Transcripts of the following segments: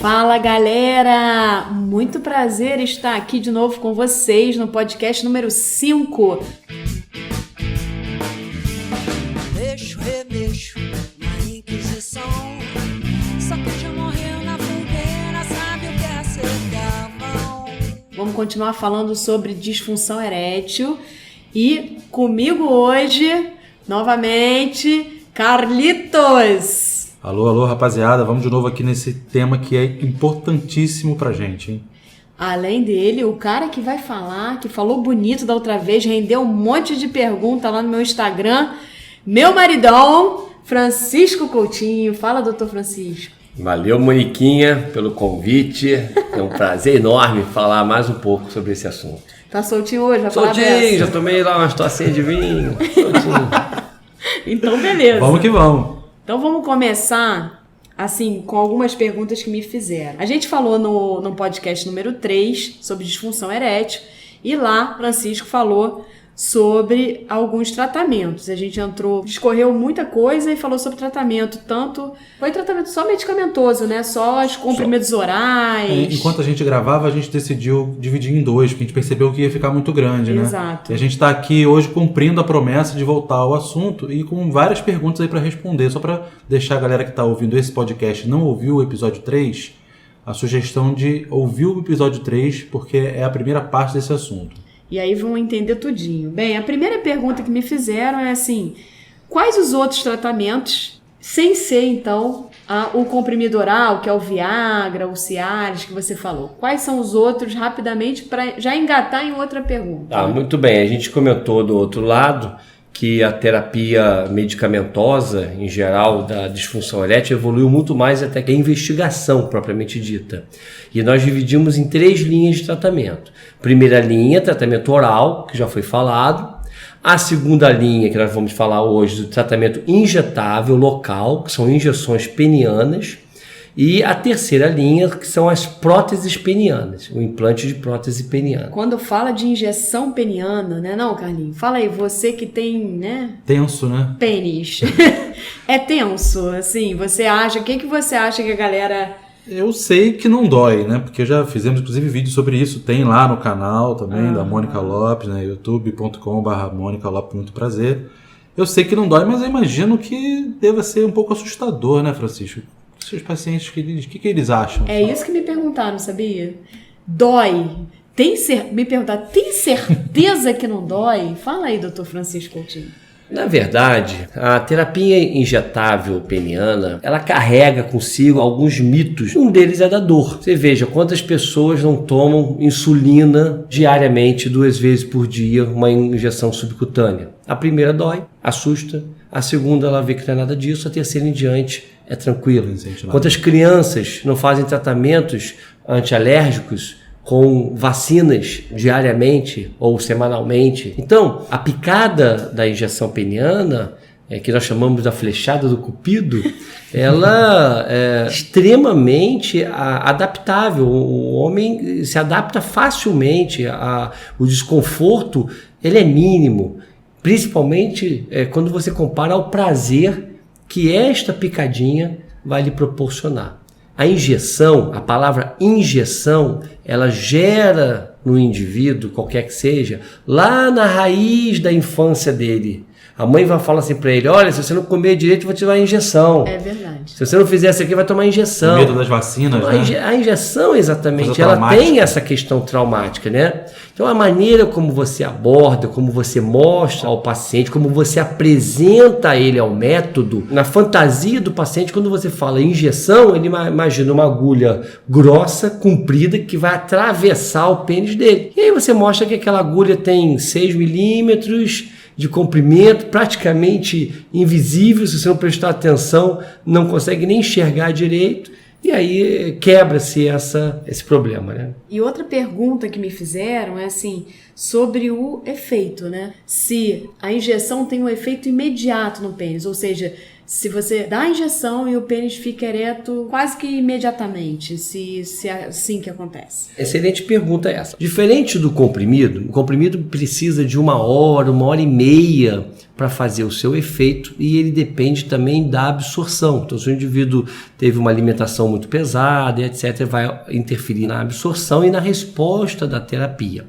Fala galera, muito prazer estar aqui de novo com vocês no podcast número 5. Mexo, remexo na Inquisição, só que já morreu na fogueira, sabe o que é ser gavão. Vamos continuar falando sobre disfunção erétil e comigo hoje, novamente, Carlitos. Alô, rapaziada, vamos de novo aqui nesse tema que é importantíssimo pra gente, hein? Além dele, o cara que vai falar, que falou bonito da outra vez, rendeu um monte de pergunta lá no meu Instagram, meu maridão, Francisco Coutinho. Fala, doutor Francisco. Valeu, Moniquinha, pelo convite. É um prazer enorme falar mais um pouco sobre esse assunto. Tá soltinho hoje? Vai falar Soltinho, dessa? já tomei lá umas tocinhas de vinho. Soltinho. Então, beleza. Vamos que vamos. Então vamos começar, assim, com algumas perguntas que me fizeram. A gente falou no podcast número 3 sobre disfunção erétil e lá Francisco falou sobre alguns tratamentos. A gente discorreu muita coisa e falou sobre tratamento, foi tratamento só medicamentoso, né? Só os comprimidos orais. Enquanto a gente gravava, a gente decidiu dividir em dois, porque a gente percebeu que ia ficar muito grande, né? Exato. E a gente está aqui hoje cumprindo a promessa de voltar ao assunto e com várias perguntas aí para responder. Só para deixar a galera que está ouvindo esse podcast não ouviu o episódio 3, a sugestão de ouvir o episódio 3, porque é a primeira parte desse assunto. E aí vão entender tudinho. Bem, a primeira pergunta que me fizeram é assim, quais os outros tratamentos, sem ser então o comprimido oral, que é o Viagra, o Cialis, que você falou. Quais são os outros, rapidamente, para já engatar em outra pergunta? Muito bem, a gente comentou do outro lado que a terapia medicamentosa, em geral, da disfunção erétil, evoluiu muito mais até que a investigação propriamente dita. E nós dividimos em 3 linhas de tratamento. Primeira linha, tratamento oral, que já foi falado. A segunda linha, que nós vamos falar hoje, do tratamento injetável local, que são injeções penianas. E a terceira linha, que são as próteses penianas, o implante de prótese peniana. Quando fala de injeção peniana, né? Não, Carlinhos? Fala aí, você que tem, né? Tenso, né? Pênis. É tenso, assim, você acha... O que você acha que a galera... Eu sei que não dói, né? Porque já fizemos, inclusive, vídeo sobre isso. Tem lá no canal também, da Mônica Lopes, né? youtube.com/Mônica Lopes, muito prazer. Eu sei que não dói, mas eu imagino que deva ser um pouco assustador, né, Francisco? Seus pacientes, o que eles acham? É isso que me perguntaram, sabia? Dói. Me perguntaram, tem certeza que não dói? Fala aí, doutor Francisco Coutinho. Na verdade, a terapia injetável peniana, ela carrega consigo alguns mitos. Um deles é da dor. Você veja quantas pessoas não tomam insulina diariamente, 2 vezes por dia, uma injeção subcutânea. A primeira dói, assusta. A segunda ela vê que não é nada disso. A terceira em diante é tranquilo. Quantas crianças não fazem tratamentos antialérgicos com vacinas diariamente ou semanalmente. Então, a picada da injeção peniana, que nós chamamos da flechada do cupido, ela é extremamente adaptável. O homem se adapta facilmente. O desconforto ele é mínimo, principalmente quando você compara ao prazer que esta picadinha vai lhe proporcionar. A injeção, a palavra injeção, ela gera no indivíduo, qualquer que seja, lá na raiz da infância dele. A mãe vai falar assim para ele, olha, se você não comer direito, eu vou te dar uma injeção. É verdade. Se você não fizer isso aqui, vai tomar injeção. O medo das vacinas, então, né? A injeção, exatamente, ela tem essa questão traumática, né? Então, a maneira como você aborda, como você mostra ao paciente, como você apresenta ele ao método, na fantasia do paciente, quando você fala injeção, ele imagina uma agulha grossa, comprida, que vai atravessar o pênis dele. E aí você mostra que aquela agulha tem 6 milímetros de comprimento, praticamente invisível, se você não prestar atenção, não consegue nem enxergar direito, e aí quebra-se esse problema, né? E outra pergunta que me fizeram é assim, sobre o efeito, né? Se a injeção tem um efeito imediato no pênis, ou seja, se você dá a injeção e o pênis fica ereto quase que imediatamente, se é assim que acontece. Excelente pergunta essa. Diferente do comprimido, o comprimido precisa de 1 hora, 1 hora e meia para fazer o seu efeito e ele depende também da absorção. Então, se o indivíduo teve uma alimentação muito pesada, etc., vai interferir na absorção e na resposta da terapia.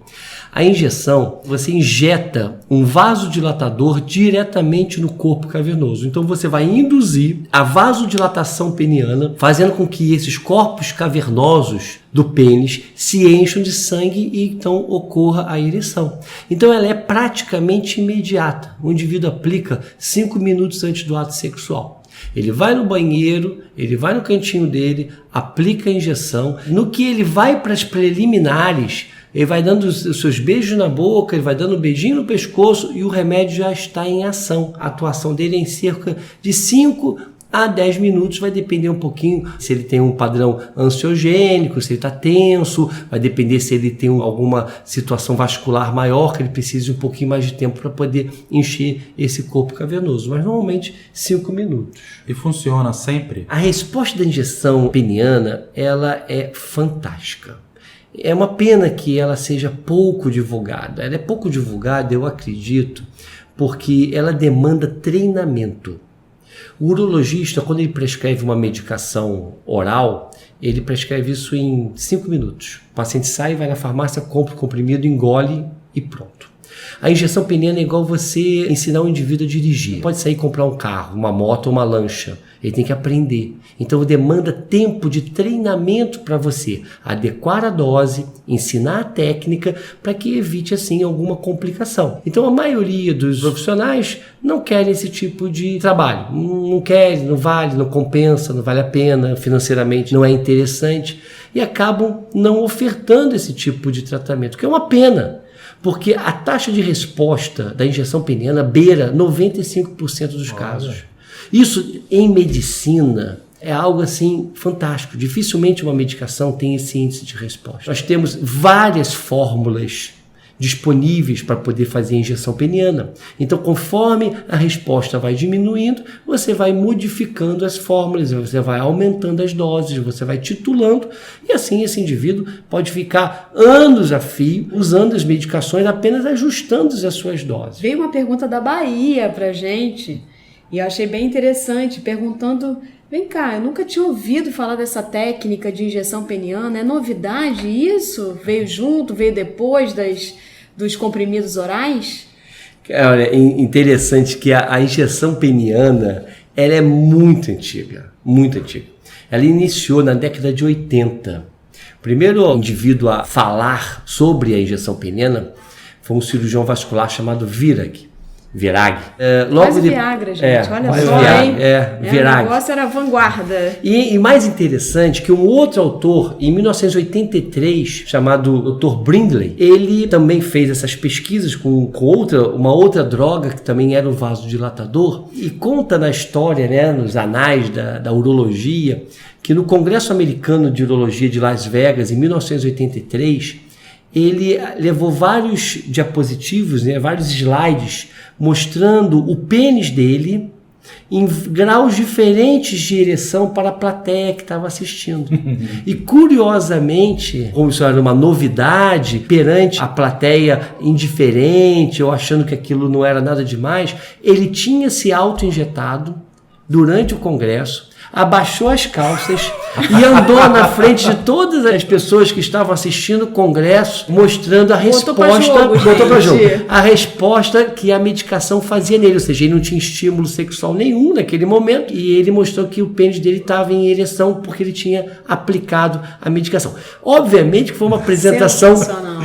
A injeção, você injeta um vasodilatador diretamente no corpo cavernoso. Então você vai induzir a vasodilatação peniana, fazendo com que esses corpos cavernosos do pênis se encham de sangue e então ocorra a ereção. Então ela é praticamente imediata. O indivíduo aplica 5 minutos antes do ato sexual. Ele vai no banheiro, ele vai no cantinho dele, aplica a injeção. No que ele vai para as preliminares, ele vai dando os seus beijos na boca, ele vai dando um beijinho no pescoço e o remédio já está em ação. A atuação dele é em cerca de 5 a 10 minutos, vai depender um pouquinho se ele tem um padrão ansiogênico, se ele está tenso, vai depender se ele tem alguma situação vascular maior, que ele precise um pouquinho mais de tempo para poder encher esse corpo cavernoso, mas normalmente 5 minutos. E funciona sempre? A resposta da injeção peniana, ela é fantástica. É uma pena que ela seja pouco divulgada. Ela é pouco divulgada, eu acredito, porque ela demanda treinamento. O urologista, quando ele prescreve uma medicação oral, ele prescreve isso em 5 minutos. O paciente sai, vai na farmácia, compra o comprimido, engole e pronto. A injeção peniana é igual você ensinar um indivíduo a dirigir. Pode sair e comprar um carro, uma moto ou uma lancha. Ele tem que aprender. Então demanda tempo de treinamento para você adequar a dose, ensinar a técnica para que evite assim alguma complicação. Então a maioria dos profissionais não querem esse tipo de trabalho. Não querem, não vale, não compensa, não vale a pena, financeiramente não é interessante e acabam não ofertando esse tipo de tratamento, que é uma pena. Porque a taxa de resposta da injeção peniana beira 95% dos casos. Isso, em medicina, é algo assim fantástico. Dificilmente uma medicação tem esse índice de resposta. Nós temos várias fórmulas disponíveis para poder fazer a injeção peniana. Então, conforme a resposta vai diminuindo, você vai modificando as fórmulas, você vai aumentando as doses, você vai titulando e assim esse indivíduo pode ficar anos a fio usando as medicações, apenas ajustando as suas doses. Veio uma pergunta da Bahia pra gente e eu achei bem interessante, perguntando: vem cá, eu nunca tinha ouvido falar dessa técnica de injeção peniana, é novidade isso? Veio junto, veio depois dos comprimidos orais? Olha, é interessante que a injeção peniana, ela é muito antiga, muito antiga. Ela iniciou na década de 80. O primeiro indivíduo a falar sobre a injeção peniana foi um cirurgião vascular chamado Virag. Quase Viagra, gente. Olha só, hein? Virag. O negócio era vanguarda. E mais interessante que um outro autor, em 1983, chamado Dr. Brindley, ele também fez essas pesquisas com uma outra droga que também era um vasodilatador e conta na história, né, nos anais da urologia, que no Congresso Americano de Urologia de Las Vegas, em 1983, ele levou vários diapositivos, né, vários slides, mostrando o pênis dele em graus diferentes de ereção para a plateia que estava assistindo. E curiosamente, como isso era uma novidade perante a plateia indiferente ou achando que aquilo não era nada demais, ele tinha se auto-injetado durante o congresso, abaixou as calças e andou na frente de todas as pessoas que estavam assistindo o congresso, mostrando a resposta, botou pra jogo, a resposta que a medicação fazia nele, ou seja, ele não tinha estímulo sexual nenhum naquele momento e ele mostrou que o pênis dele estava em ereção porque ele tinha aplicado a medicação. Obviamente que foi uma apresentação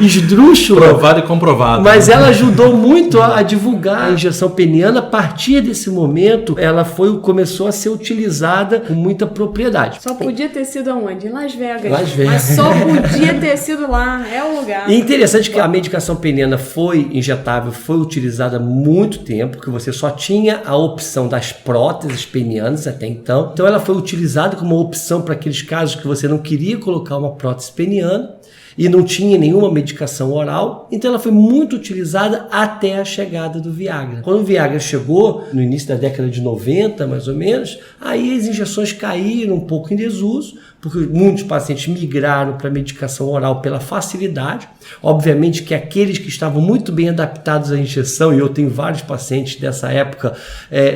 esdrúxula, provado e comprovado, mas ela ajudou muito a divulgar a injeção peniana. A partir desse momento, ela começou a ser utilizada com muita propriedade. Só podia ter sido aonde? Em Las Vegas. Las Vegas. Mas só podia ter sido lá, é o lugar. E interessante que a medicação peniana foi injetável, foi utilizada há muito tempo, porque você só tinha a opção das próteses penianas até então. Então ela foi utilizada como uma opção para aqueles casos que você não queria colocar uma prótese peniana. e não tinha nenhuma medicação oral, então ela foi muito utilizada até a chegada do Viagra. Quando o Viagra chegou, no início da década de 90, mais ou menos, aí as injeções caíram um pouco em desuso, porque muitos pacientes migraram para a medicação oral pela facilidade. Obviamente que aqueles que estavam muito bem adaptados à injeção, e eu tenho vários pacientes dessa época,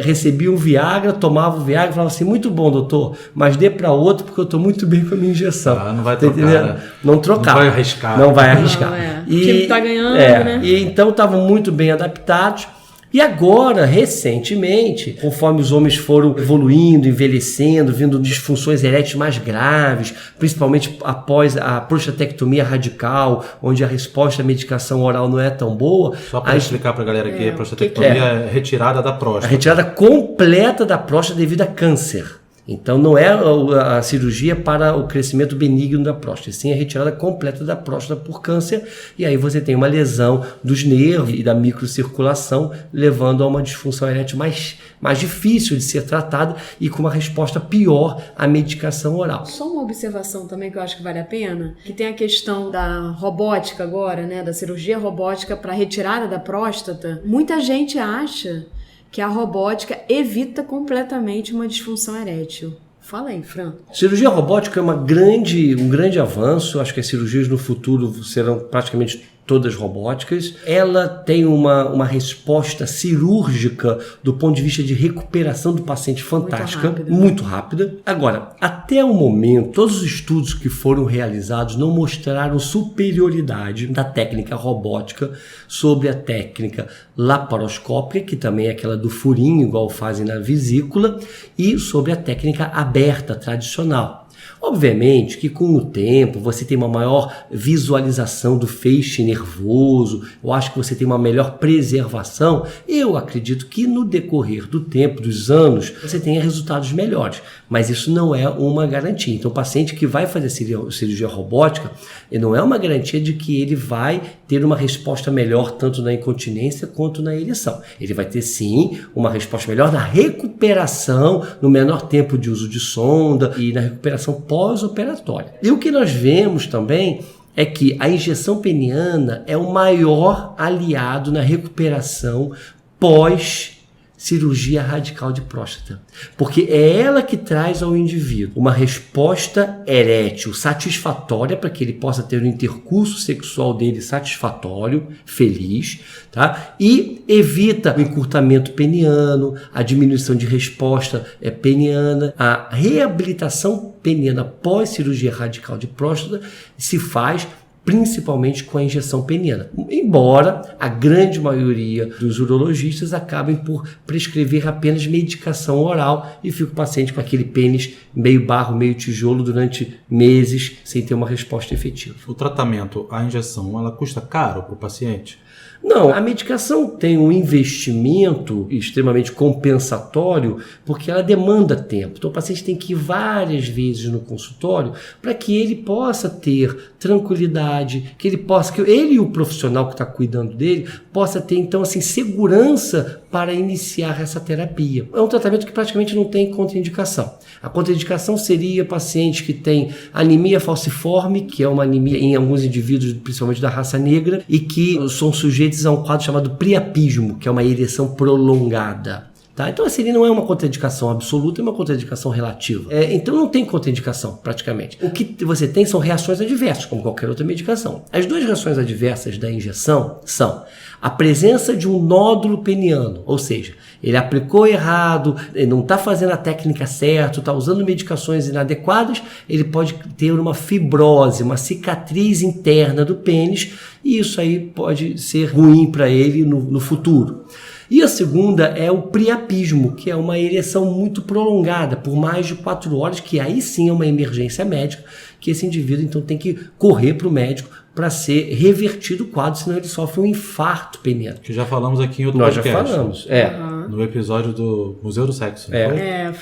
recebiam o Viagra, tomavam o Viagra e falavam assim, muito bom, doutor, mas dê para outro porque eu estou muito bem com a minha injeção. Não vai trocar. Não trocar. Não vai arriscar. Não vai arriscar. O time está ganhando, né? E então estavam muito bem adaptados. E agora, recentemente, conforme os homens foram evoluindo, envelhecendo, vindo disfunções eréteis mais graves, principalmente após a prostatectomia radical, onde a resposta à medicação oral não é tão boa. Só para explicar para a galera aqui, a prostatectomia é retirada da próstata. A retirada completa da próstata devido a câncer. Então não é a cirurgia para o crescimento benigno da próstata, sim a retirada completa da próstata por câncer, e aí você tem uma lesão dos nervos e da microcirculação, levando a uma disfunção erétil mais difícil de ser tratada e com uma resposta pior à medicação oral. Só uma observação também que eu acho que vale a pena, que tem a questão da robótica agora, né, da cirurgia robótica para retirada da próstata. Muita gente acha que a robótica evita completamente uma disfunção erétil. Fala aí, Fran. Cirurgia robótica é um grande avanço. Acho que as cirurgias no futuro serão praticamente todas robóticas. Ela tem uma resposta cirúrgica do ponto de vista de recuperação do paciente fantástica, muito rápida. Agora, até o momento, todos os estudos que foram realizados não mostraram superioridade da técnica robótica sobre a técnica laparoscópica, que também é aquela do furinho, igual fazem na vesícula, e sobre a técnica aberta tradicional. Obviamente que com o tempo você tem uma maior visualização do feixe nervoso, eu acho que você tem uma melhor preservação. Eu acredito que no decorrer do tempo, dos anos, você tenha resultados melhores, mas isso não é uma garantia. Então o paciente que vai fazer cirurgia robótica, não é uma garantia de que ele vai ter uma resposta melhor tanto na incontinência quanto na ereção. Ele vai ter sim uma resposta melhor na recuperação, no menor tempo de uso de sonda e na recuperação pós-operatória. E o que nós vemos também é que a injeção peniana é o maior aliado na recuperação pós-cirurgia radical de próstata, porque é ela que traz ao indivíduo uma resposta erétil satisfatória para que ele possa ter um intercurso sexual dele satisfatório, feliz, tá? E evita o encurtamento peniano, a diminuição de resposta peniana, a reabilitação peniana pós-cirurgia radical de próstata se faz principalmente com a injeção peniana. Embora a grande maioria dos urologistas acabem por prescrever apenas medicação oral e fica o paciente com aquele pênis meio barro, meio tijolo durante meses sem ter uma resposta efetiva. O tratamento, a injeção, ela custa caro para o paciente? Não, a medicação tem um investimento extremamente compensatório porque ela demanda tempo. Então o paciente tem que ir várias vezes no consultório para que ele possa ter tranquilidade, que ele e o profissional que está cuidando dele possa ter então assim segurança para iniciar essa terapia. É um tratamento que praticamente não tem contraindicação. A contraindicação seria paciente que tem anemia falciforme, que é uma anemia em alguns indivíduos, principalmente da raça negra, e que são sujeitos a um quadro chamado priapismo, que é uma ereção prolongada. Tá? Então, assim, não é uma contraindicação absoluta, é uma contraindicação relativa. Então, não tem contraindicação, praticamente. O que você tem são reações adversas, como qualquer outra medicação. As duas reações adversas da injeção são a presença de um nódulo peniano, ou seja, ele aplicou errado, ele não está fazendo a técnica certa, está usando medicações inadequadas, ele pode ter uma fibrose, uma cicatriz interna do pênis, e isso aí pode ser ruim para ele no futuro. E a segunda é o priapismo, que é uma ereção muito prolongada, por mais de 4 horas, que aí sim é uma emergência médica, que esse indivíduo então tem que correr para o médico para ser revertido o quadro, senão ele sofre um infarto peniano. Que já falamos aqui em outro podcast. Nós já falamos, no episódio do Museu do Sexo.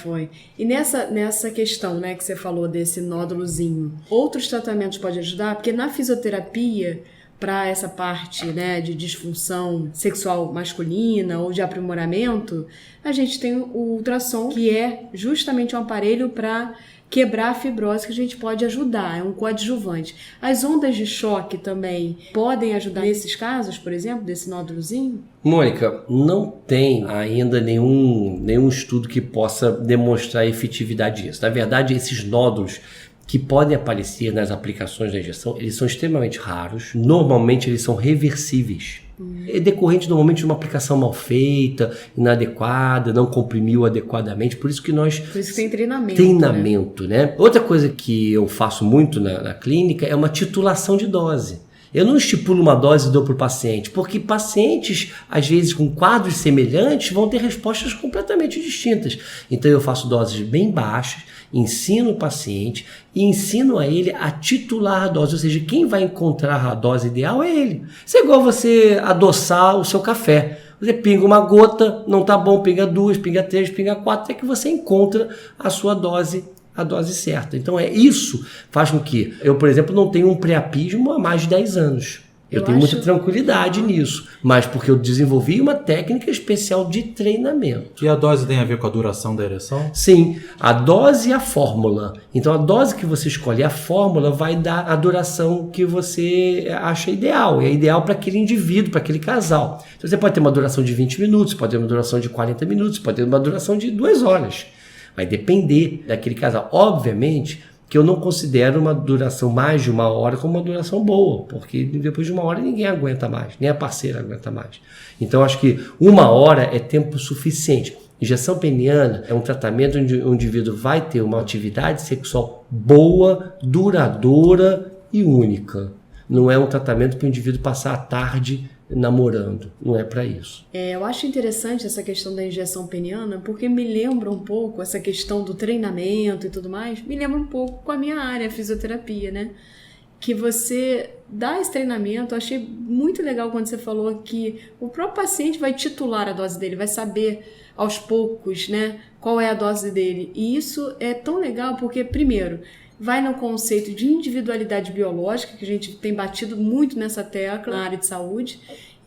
Foi. E nessa questão, né, que você falou desse nódulozinho, outros tratamentos podem ajudar? Porque na fisioterapia, para essa parte, né, de disfunção sexual masculina ou de aprimoramento, a gente tem o ultrassom, que é justamente um aparelho para quebrar a fibrose, que a gente pode ajudar, é um coadjuvante. As ondas de choque também podem ajudar nesses casos, por exemplo, desse nódulozinho? Mônica, não tem ainda nenhum estudo que possa demonstrar a efetividade disso. Na verdade, esses nódulos que podem aparecer nas aplicações da injeção, eles são extremamente raros. Normalmente, eles são reversíveis. É decorrente normalmente de uma aplicação mal feita, inadequada, não comprimiu adequadamente. Por isso que tem treinamento. Treinamento, né? Outra coisa que eu faço muito na clínica é uma titulação de dose. Eu não estipulo uma dose e dou para o paciente, porque pacientes, às vezes, com quadros semelhantes, vão ter respostas completamente distintas. Então, eu faço doses bem baixas, ensino o paciente e ensino a ele a titular a dose, ou seja, quem vai encontrar a dose ideal é ele. Isso é igual você adoçar o seu café. Você pinga uma gota, não tá bom, pinga 2, pinga 3, pinga 4, até que você encontra a sua dose, a dose certa. Então isso faz com que eu, por exemplo, não tenha um priapismo há mais de 10 anos. Eu tenho muita tranquilidade nisso, mas porque eu desenvolvi uma técnica especial de treinamento. E a dose tem a ver com a duração da ereção? Sim, a dose e a fórmula. Então a dose que você escolhe, a fórmula vai dar a duração que você acha ideal. E é ideal para aquele indivíduo, para aquele casal. Então você pode ter uma duração de 20 minutos, pode ter uma duração de 40 minutos, pode ter uma duração de 2 horas. Vai depender daquele casal. Obviamente que eu não considero uma duração mais de 1 hora como uma duração boa, porque depois de 1 hora ninguém aguenta mais, nem a parceira aguenta mais. Então acho que 1 hora é tempo suficiente. Injeção peniana é um tratamento onde o indivíduo vai ter uma atividade sexual boa, duradoura e única. Não é um tratamento para o indivíduo passar a tarde namorando, não é para isso. Eu acho interessante essa questão da injeção peniana, porque me lembra um pouco essa questão do treinamento e tudo mais, me lembra um pouco com a minha área, a fisioterapia, né? Que você dá esse treinamento. Eu achei muito legal quando você falou que o próprio paciente vai titular a dose dele, vai saber aos poucos, né, qual é a dose dele. E isso é tão legal porque, primeiro, vai no conceito de individualidade biológica, que a gente tem batido muito nessa tecla na área de saúde,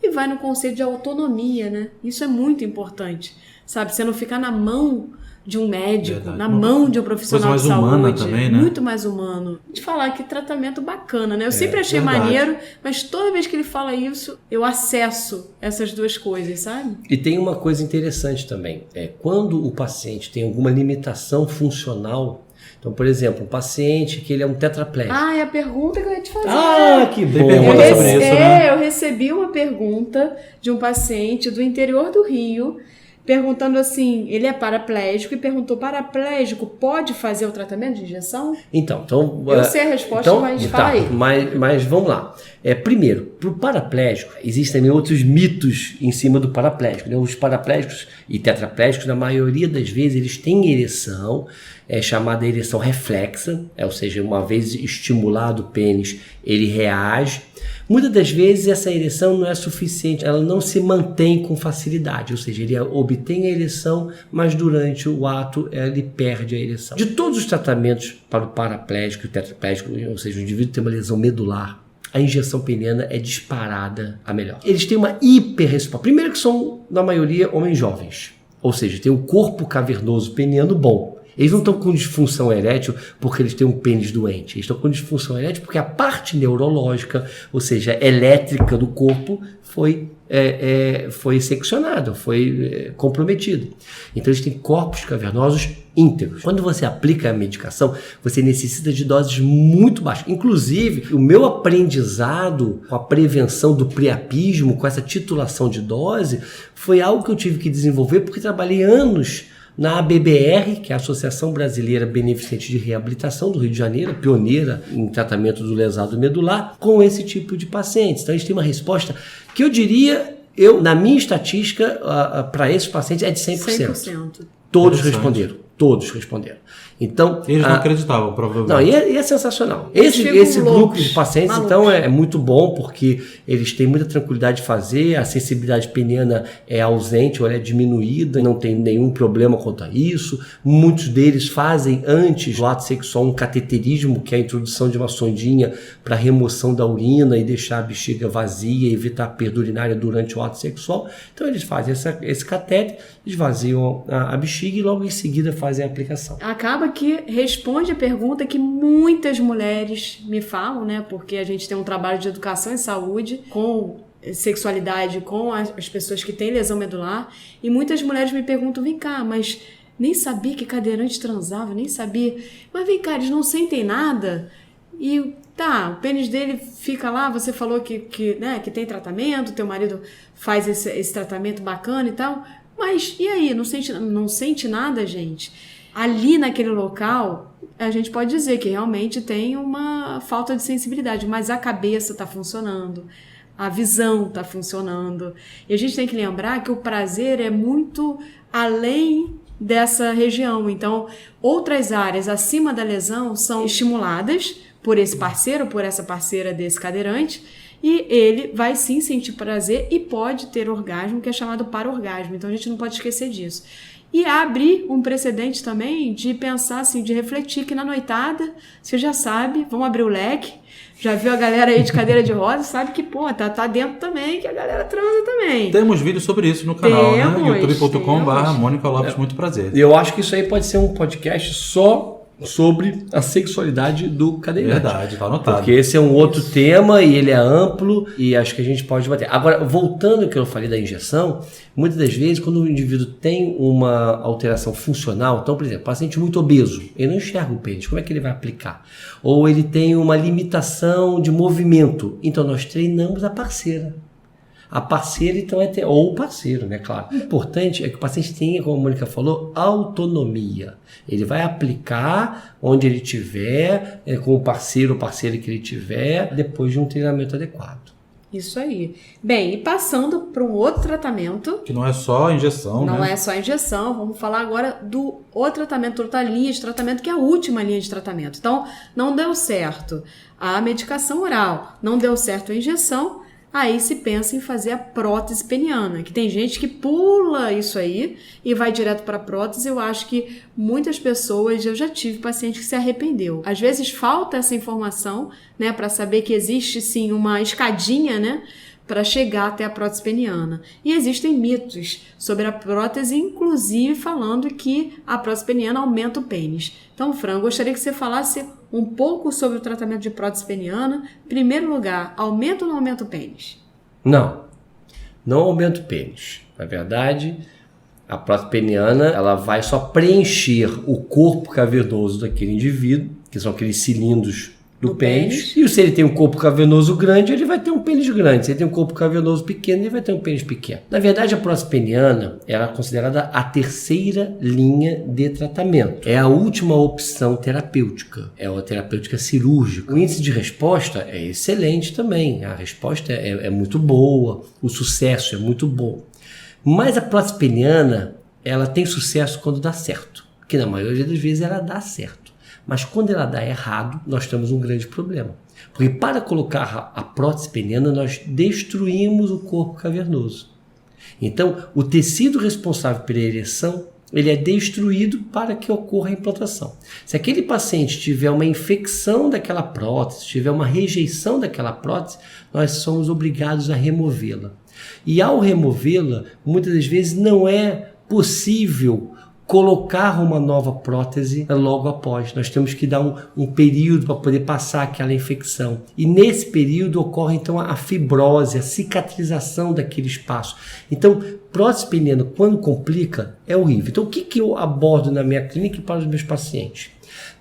e vai no conceito de autonomia, né? Isso é muito importante, sabe? Você não ficar na mão de um médico, Verdade. Na mão de um profissional de saúde. Humana também, né? Muito mais humano. De falar que tratamento bacana, né? Eu sempre achei verdade. maneiro, mas toda vez que ele fala isso, eu acesso essas duas coisas, sabe? E tem uma coisa interessante também, quando o paciente tem alguma limitação funcional. Então, por exemplo, um paciente que ele é um tetraplégico. É a pergunta que eu ia te fazer. Que bom! Tem pergunta sobre isso, né? Eu recebi uma pergunta de um paciente do interior do Rio, perguntando assim, ele é paraplégico e perguntou, paraplégico pode fazer o tratamento de injeção? Então eu sei a resposta, mas fala aí. Mas vamos lá. Primeiro, para o paraplégico, existem também outros mitos em cima do paraplégico, né? Os paraplégicos e tetraplégicos, na maioria das vezes, eles têm ereção, chamada ereção reflexa, ou seja, uma vez estimulado o pênis, ele reage. Muitas das vezes essa ereção não é suficiente, ela não se mantém com facilidade, ou seja, ele obtém a ereção, mas durante o ato ele perde a ereção. De todos os tratamentos para o paraplégico e o tetraplégico, ou seja, o indivíduo tem uma lesão medular, a injeção peniana é disparada a melhor. Eles têm uma hiperresposta. Primeiro que são, na maioria, homens jovens, ou seja, tem um corpo cavernoso peniano bom. Eles não estão com disfunção erétil porque eles têm um pênis doente. Eles estão com disfunção erétil porque a parte neurológica, ou seja, elétrica do corpo, foi seccionada, foi comprometida. Então eles têm corpos cavernosos íntegros. Quando você aplica a medicação, você necessita de doses muito baixas. Inclusive, o meu aprendizado com a prevenção do priapismo, com essa titulação de dose, foi algo que eu tive que desenvolver porque trabalhei anos na ABBR, que é a Associação Brasileira Beneficente de Reabilitação do Rio de Janeiro, pioneira em tratamento do lesado medular, com esse tipo de pacientes. Então, a gente tem uma resposta que eu diria, na minha estatística, para esses pacientes é de 100%. 100%. Todos responderam. Todos responderam. Então, Eles não acreditavam, provavelmente. Não, e é sensacional. Eles Esse ficam grupo loucos, de pacientes, malucos. então, é muito bom, porque eles têm muita tranquilidade de fazer, a sensibilidade peniana é ausente ou ela é diminuída, não tem nenhum problema quanto a isso. Muitos deles fazem antes do ato sexual um cateterismo, que é a introdução de uma sondinha para remoção da urina e deixar a bexiga vazia, evitar a perda urinária durante o ato sexual. Então eles fazem esse catéter, esvaziam a bexiga e logo em seguida fazem a aplicação. Acaba que responde a pergunta que muitas mulheres me falam, né? Porque a gente tem um trabalho de educação e saúde com sexualidade, com as pessoas que têm lesão medular, e muitas mulheres me perguntam, vem cá, mas nem sabia que cadeirante transava, nem sabia. Mas vem cá, eles não sentem nada? E tá, o pênis dele fica lá, você falou que tem tratamento, teu marido faz esse tratamento bacana e tal, mas e aí, não sente nada, gente? Ali naquele local, a gente pode dizer que realmente tem uma falta de sensibilidade, mas a cabeça está funcionando, a visão está funcionando. E a gente tem que lembrar que o prazer é muito além dessa região. Então, outras áreas acima da lesão são estimuladas por esse parceiro, por essa parceira desse cadeirante, e ele vai sim sentir prazer e pode ter orgasmo, que é chamado parorgasmo. Então, a gente não pode esquecer disso. E abre um precedente também de pensar assim, de refletir que na noitada, você já sabe, vamos abrir o leque, já viu a galera aí de cadeira de roda, sabe que, pô, tá dentro também, que a galera transa também. Temos vídeos sobre isso no canal, né? youtube.com/Mônica Lopes, muito prazer. Eu acho que isso aí pode ser um podcast só sobre a sexualidade do cadeirante. Verdade, tá anotado. Porque esse é um outro tema e ele é amplo e acho que a gente pode debater. Agora, voltando ao que eu falei da injeção, muitas das vezes quando o indivíduo tem uma alteração funcional, então, por exemplo, paciente muito obeso, ele não enxerga o pênis, como é que ele vai aplicar? Ou ele tem uma limitação de movimento, então nós treinamos a parceira. A parceira, então, ou o parceiro, né? Claro. O importante é que o paciente tenha, como a Mônica falou, autonomia. Ele vai aplicar onde ele tiver, com o parceiro ou parceira que ele tiver, depois de um treinamento adequado. Isso aí. Bem, e passando para um outro tratamento. Que não é só injeção, Não né? é só injeção, vamos falar agora do outro tratamento, outra linha de tratamento, que é a última linha de tratamento. Então, não deu certo a medicação oral, não deu certo a injeção, aí se pensa em fazer a prótese peniana, que tem gente que pula isso aí e vai direto para a prótese. Eu acho que muitas pessoas, eu já tive paciente que se arrependeu. Às vezes falta essa informação, né, para saber que existe sim uma escadinha, né, para chegar até a prótese peniana. E existem mitos sobre a prótese, inclusive falando que a prótese peniana aumenta o pênis. Então, Fran, gostaria que você falasse um pouco sobre o tratamento de prótese peniana. Em primeiro lugar, aumenta ou não aumenta o pênis? Não aumenta o pênis. Na verdade, a prótese peniana ela vai só preencher o corpo cavernoso daquele indivíduo, que são aqueles cilindros do pênis. E se ele tem um corpo cavernoso grande, ele vai ter um pênis grande. Se ele tem um corpo cavernoso pequeno, ele vai ter um pênis pequeno. Na verdade, a prótese peniana ela é considerada a terceira linha de tratamento. É a última opção terapêutica. É a terapêutica cirúrgica. O índice de resposta é excelente também. A resposta é muito boa. O sucesso é muito bom. Mas a prótese peniana, ela tem sucesso quando dá certo. Porque na maioria das vezes ela dá certo. Mas quando ela dá errado, nós temos um grande problema. Porque para colocar a prótese peniana, nós destruímos o corpo cavernoso. Então, o tecido responsável pela ereção, ele é destruído para que ocorra a implantação. Se aquele paciente tiver uma infecção daquela prótese, tiver uma rejeição daquela prótese, nós somos obrigados a removê-la. E ao removê-la, muitas das vezes não é possível colocar uma nova prótese logo após. Nós temos que dar um período para poder passar aquela infecção. E nesse período ocorre então a fibrose, a cicatrização daquele espaço. Então, prótese peniana, quando complica, é horrível. Então, o que eu abordo na minha clínica e para os meus pacientes?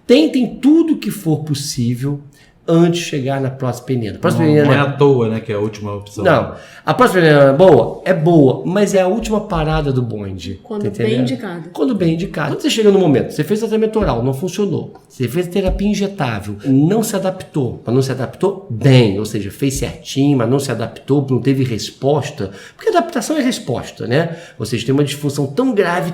Tentem tudo que for possível antes de chegar na prótese peniana. Não é à toa, né, que é a última opção. Não. A prótese peniana é boa, mas é a última parada do bonde. Quando bem indicado. Quando bem indicado. Quando você chega no momento, você fez tratamento oral, não funcionou. Você fez terapia injetável, não se adaptou. Mas não se adaptou bem, ou seja, fez certinho, mas não se adaptou, não teve resposta. Porque adaptação é resposta, né? Ou seja, tem uma disfunção tão grave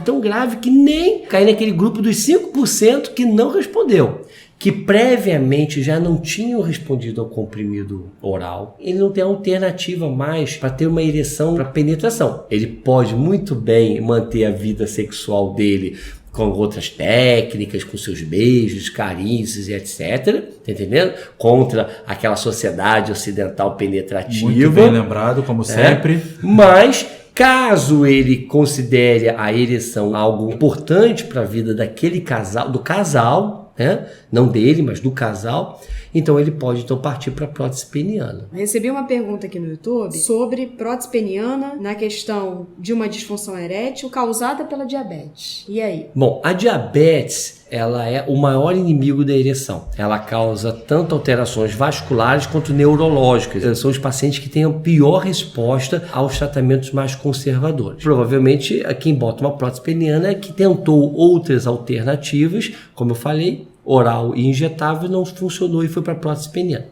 que nem cai naquele grupo dos 5% que não respondeu. Que previamente já não tinham respondido ao comprimido oral, ele não tem alternativa mais para ter uma ereção para penetração. Ele pode muito bem manter a vida sexual dele com outras técnicas, com seus beijos, carinhos e etc. Tá entendendo? Contra aquela sociedade ocidental penetrativa. Muito bem lembrado, como sempre. Mas caso ele considere a ereção algo importante para a vida daquele casal, do casal, né? Não dele, mas do casal, então ele pode partir para a prótese peniana. Recebi uma pergunta aqui no YouTube sobre prótese peniana na questão de uma disfunção erétil causada pela diabetes. E aí? Bom, a diabetes, ela é o maior inimigo da ereção. Ela causa tanto alterações vasculares quanto neurológicas. São os pacientes que têm a pior resposta aos tratamentos mais conservadores. Provavelmente, quem bota uma prótese peniana é que tentou outras alternativas, como eu falei, oral e injetável, não funcionou e foi para a prótese peniana.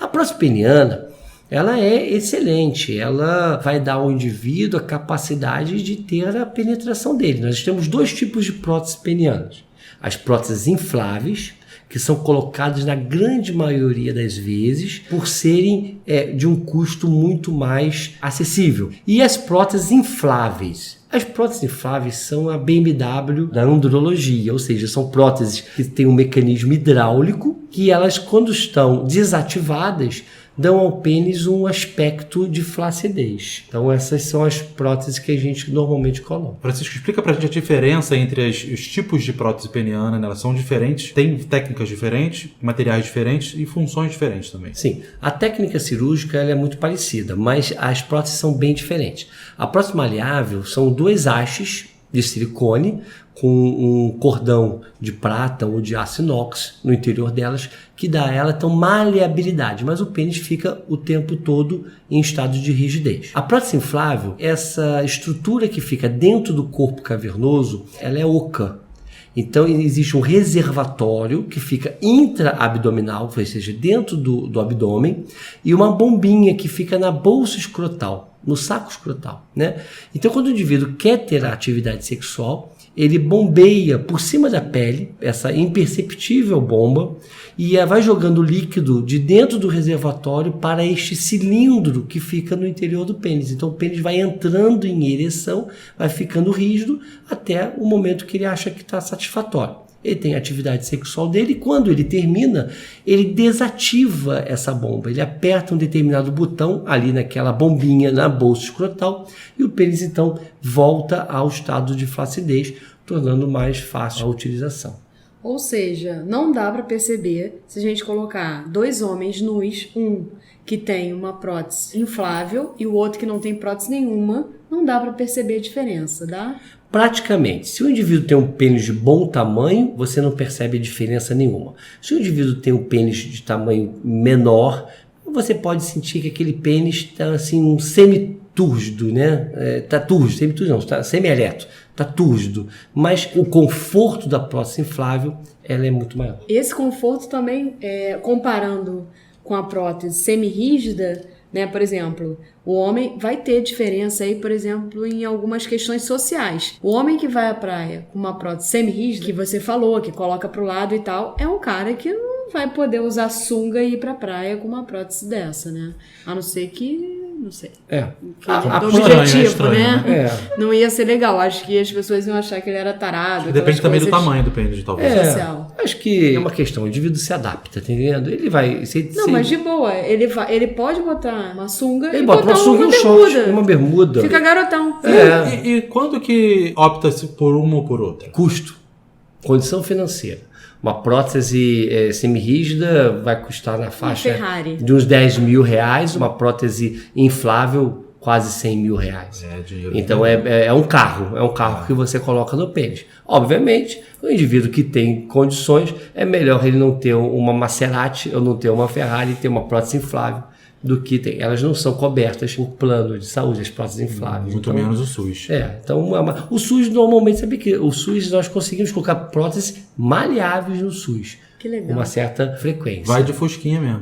A prótese peniana, ela é excelente, ela vai dar ao indivíduo a capacidade de ter a penetração dele. Nós temos dois tipos de próteses penianas. As próteses infláveis, que são colocadas na grande maioria das vezes por serem de um custo muito mais acessível. E as próteses infláveis. As próteses infláveis são a BMW da andrologia, ou seja, são próteses que têm um mecanismo hidráulico que elas, quando estão desativadas, dão ao pênis um aspecto de flacidez. Então essas são as próteses que a gente normalmente coloca. Francisco, explica pra gente a diferença entre os tipos de prótese peniana, né? Elas são diferentes, tem técnicas diferentes, materiais diferentes e funções diferentes também. Sim, a técnica cirúrgica ela é muito parecida, mas as próteses são bem diferentes. A prótese maleável são 2 hastes de silicone com um cordão de prata ou de aço inox no interior delas, que dá a ela então maleabilidade, mas o pênis fica o tempo todo em estado de rigidez. A prótese inflável, essa estrutura que fica dentro do corpo cavernoso, ela é oca. Então existe um reservatório que fica intra-abdominal, ou seja, dentro do abdômen, e uma bombinha que fica na bolsa escrotal, no saco escrotal, né? Então quando o indivíduo quer ter a atividade sexual, ele bombeia por cima da pele, essa imperceptível bomba, e vai jogando líquido de dentro do reservatório para este cilindro que fica no interior do pênis. Então o pênis vai entrando em ereção, vai ficando rígido até o momento que ele acha que está satisfatório. Ele tem a atividade sexual dele e quando ele termina, ele desativa essa bomba. Ele aperta um determinado botão ali naquela bombinha na bolsa escrotal e o pênis então volta ao estado de flacidez, tornando mais fácil a utilização. Ou seja, não dá para perceber se a gente colocar 2 homens nus, um que tem uma prótese inflável e o outro que não tem prótese nenhuma, não dá para perceber a diferença, dá? Praticamente, se o indivíduo tem um pênis de bom tamanho, você não percebe diferença nenhuma. Se o indivíduo tem um pênis de tamanho menor, você pode sentir que aquele pênis está assim, um semi-túrgido, né? Está túrgido, semi-túrgido não, está semi-ereto, está túrgido. Mas o conforto da prótese inflável, ela é muito maior. Esse conforto também, comparando com a prótese semi-rígida, né? Por exemplo, o homem vai ter diferença aí, por exemplo, em algumas questões sociais. O homem que vai à praia com uma prótese semi-rígida, que você falou, que coloca pro lado e tal, é um cara que não vai poder usar sunga e ir pra praia com uma prótese dessa, né? A não ser que... não sei. Do objetivo, né? Não ia ser legal. Acho que as pessoas iam achar que ele era tarado. Depende também do tamanho do pênis, talvez. Social. Acho que é uma questão. O indivíduo se adapta, tá entendendo? Ele vai... mas de boa. Ele pode botar uma sunga ele bota uma sunga e um short, uma bermuda. Fica garotão. E quando que opta-se por uma ou por outra? Custo. Condição financeira. Uma prótese semi-rígida vai custar na faixa de uns R$10 mil. Uma prótese inflável quase 100 mil reais. Dinheiro. Então é um carro que você coloca no pênis. Obviamente, o indivíduo que tem condições, é melhor ele não ter uma Maserati ou não ter uma Ferrari e ter uma prótese inflável do que tem. Elas não são cobertas por plano de saúde, as próteses infláveis. Muito menos o SUS. Então o SUS normalmente, sabe que o SUS nós conseguimos colocar próteses maleáveis no SUS. Que legal. Com uma certa frequência. Vai de fusquinha mesmo.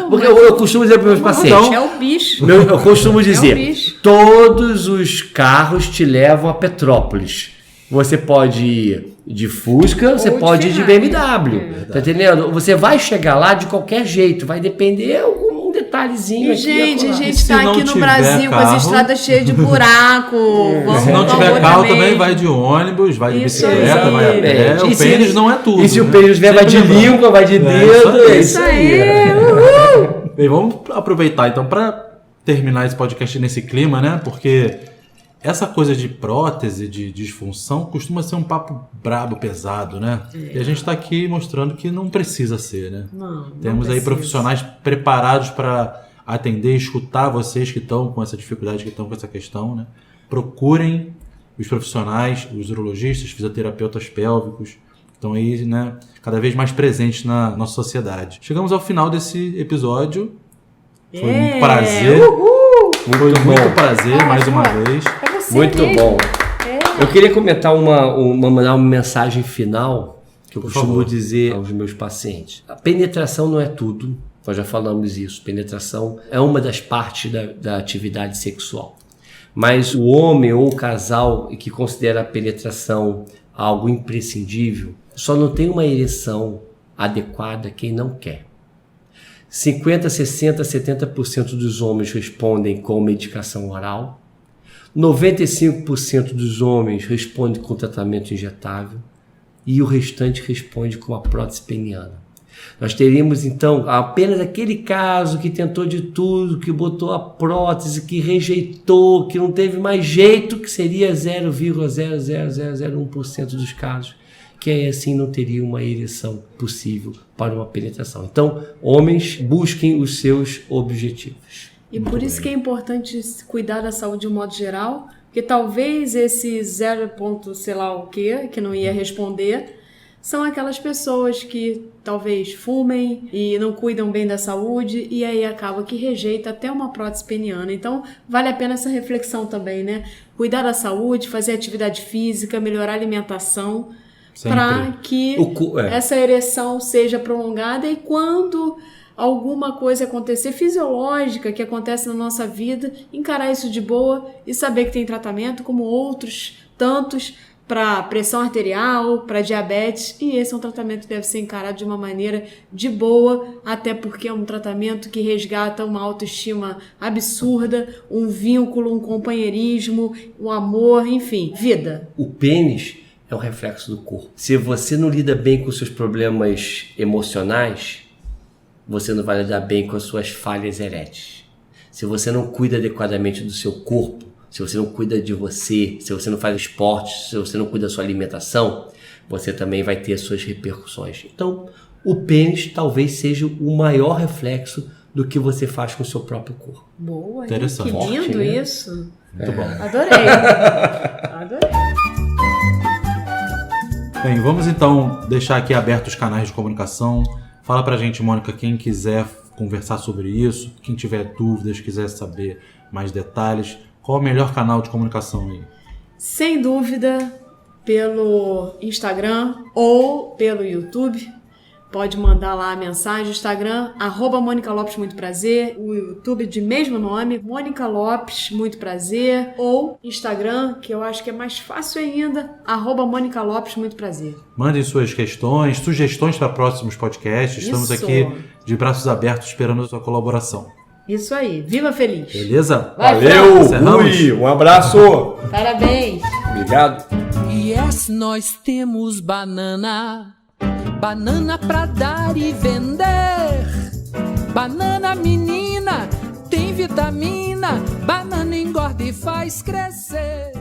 Porque eu costumo dizer para os meus pacientes. É o bicho. Eu costumo dizer, bicho. todos os carros te levam a Petrópolis. Você pode ir de Fusca, você pode ir de BMW. Tá entendendo? Você vai chegar lá de qualquer jeito, vai depender algum detalhezinho. E, gente, a gente se tá não aqui no tiver Brasil com carro- as estradas cheias de buraco. Vamos Se não por tiver favor, carro também vai de ônibus, vai de Isso bicicleta, aí. vai a pé. Exatamente. O E se- pênis não é tudo. E se o né? pênis vier, vai de Sempre lembrando. língua, vai de dedo. isso aí. Isso aí. Uhul. Bem, vamos aproveitar então para terminar esse podcast nesse clima, né? Porque essa coisa de prótese, de disfunção, costuma ser um papo brabo, pesado, né? E a gente está aqui mostrando que não precisa ser, né? Não Temos aí precisa. profissionais preparados para atender, escutar vocês que estão com essa dificuldade, que estão com essa questão, né? Procurem os profissionais, os urologistas, fisioterapeutas pélvicos, que estão aí, né, cada vez mais presentes na nossa sociedade. Chegamos ao final desse episódio. Foi um prazer. Foi muito prazer, mais uma vez. É você Muito mesmo. bom. Eu queria comentar mandar uma mensagem final que eu Por costumo favor. dizer aos meus pacientes. A penetração não é tudo, nós já falamos isso. Penetração é uma das partes da atividade sexual. Mas o homem ou o casal que considera a penetração algo imprescindível, só não tem uma ereção adequada quem não quer. 50%, 60%, 70% dos homens respondem com medicação oral. 95% dos homens respondem com tratamento injetável. E o restante responde com a prótese peniana. Nós teríamos, então, apenas aquele caso que tentou de tudo, que botou a prótese, que rejeitou, que não teve mais jeito, que seria 0,00001% dos casos, que aí assim não teria uma ereção possível para uma penetração. Então, homens, busquem os seus objetivos. E por isso que é importante cuidar da saúde de um modo geral, porque talvez esse 0, sei lá o que não ia responder, são aquelas pessoas que talvez fumem e não cuidam bem da saúde e aí acaba que rejeita até uma prótese peniana. Então, vale a pena essa reflexão também, né? Cuidar da saúde, fazer atividade física, melhorar a alimentação, para que essa ereção seja prolongada e quando alguma coisa acontecer fisiológica que acontece na nossa vida, encarar isso de boa e saber que tem tratamento, como outros tantos, para pressão arterial, para diabetes, e esse é um tratamento que deve ser encarado de uma maneira de boa, até porque é um tratamento que resgata uma autoestima absurda, um vínculo, um companheirismo, um amor, enfim, vida. O pênis é um reflexo do corpo. Se você não lida bem com seus problemas emocionais, você não vai lidar bem com as suas falhas eréteis. Se você não cuida adequadamente do seu corpo, se você não cuida de você, se você não faz esporte, se você não cuida da sua alimentação, você também vai ter as suas repercussões. Então, o pênis talvez seja o maior reflexo do que você faz com o seu próprio corpo. Boa, hein? Interessante. Que lindo Forte, né? isso. Muito bom. Adorei. Adorei. Bem, vamos então deixar aqui abertos os canais de comunicação. Fala pra gente, Mônica, quem quiser conversar sobre isso, quem tiver dúvidas, quiser saber mais detalhes, qual é o melhor canal de comunicação aí? Sem dúvida, pelo Instagram ou pelo YouTube. Pode mandar lá a mensagem. Instagram, @Mônica Lopes, muito prazer. O YouTube de mesmo nome, Mônica Lopes, muito prazer. Ou Instagram, que eu acho que é mais fácil ainda, @Mônica Lopes, muito prazer. Mandem suas questões, sugestões para próximos podcasts. Estamos Isso. aqui de braços abertos esperando a sua colaboração. Isso aí. Viva feliz. Beleza? Vai, Valeu, Encerramos? Rui, um abraço. Parabéns. Obrigado. Yes, nós temos banana, banana pra dar e vender. Banana menina, tem vitamina, banana engorda e faz crescer.